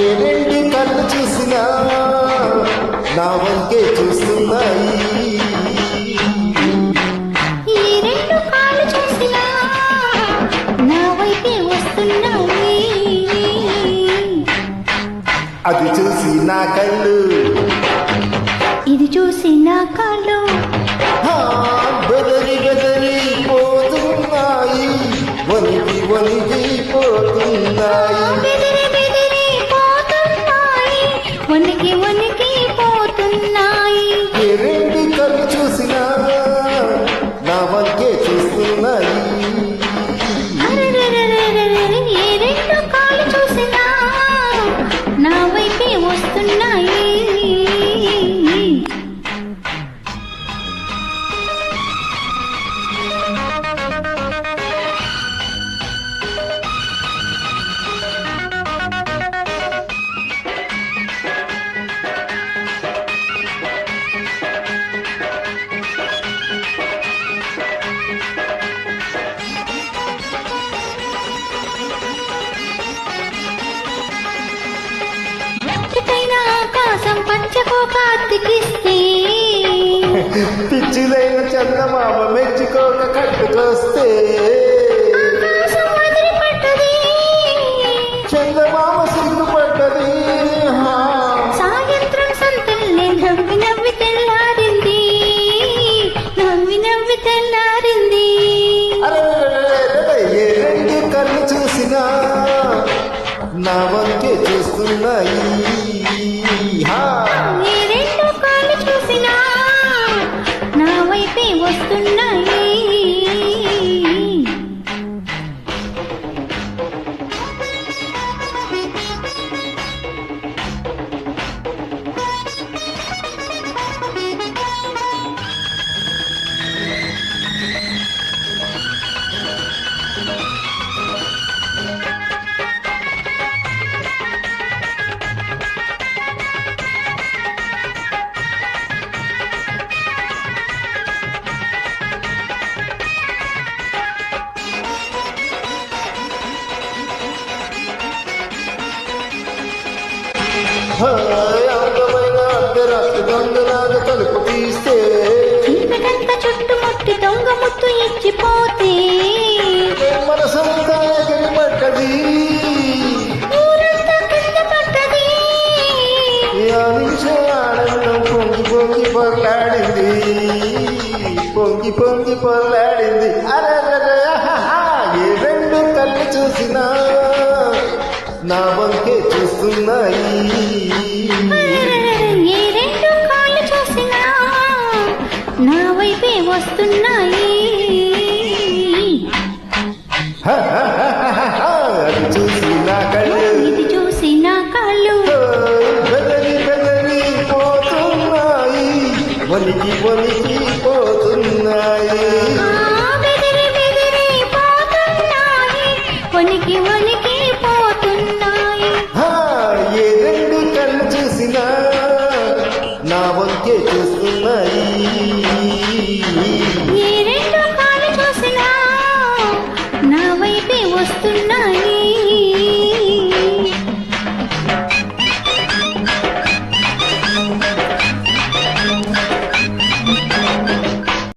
ఏ రెండు కళ్ళు చూసినా నా వంకే చూస్తున్నాయి. ఈ రెండు కాళ్ళు చూసినా నా వైపే వస్తున్నాయి. అది చూసి నా కళ్ళు, ఇది చూసి నా కాళ్ళు బెదరి బెదరి పోతున్నాయి, వణికి వణికి పోతున్నాయి. బెదిరి బెదిరి పోతున్నాయి, వణికి వణికి పోతున్నాయి. ఏ రెండు కళ్ళు చూసినా నా వంకే చూస్తున్నాయి. అరెరెరెరెరెరెరె, ఏ రెండు కాళ్ళు చూసినా నా వైపే వస్తున్నాయి. ఆకాశం పంచకోక అతికిస్తే పిచ్చిదైన చందమామ మెచ్చుకోక కట్టుకొస్తే ఆకాశం వదిలిపడ్డది, చందమామ సిగ్గుపడ్డది. సాయంత్రం సంతల్లే నవ్వి నవ్వి తెల్లారింది, నవ్వి నవ్వి తెల్లారింది. ఏ రెండు కళ్ళు చూసినా నా వంకే చూస్తున్నాయి. ఏ రెండు కాళ్ళు చూసినా నా వైపే వస్తున్నాయి. అందమైన అర్ధరాత్రి దొంగలాగా తలుపు తీస్తే చీకటంతా చుట్టుముట్టి దొంగ ముత్తు ఇచ్చిపోతే మనసంతా ఎగిరి పడ్డది, ఊరంతా కింద పడ్డది. ఆ నిమిషం ఆనందం పొంగి పొంగి పొరలాడింది, పొంగి పొంగి పొరలాడింది. ఏ రెండు కళ్ళు చూసినా నా వంకే చూస్తున్నాయి. ఏ రెండు కాళ్ళు చూసినా నా వైపే వస్తున్నాయి.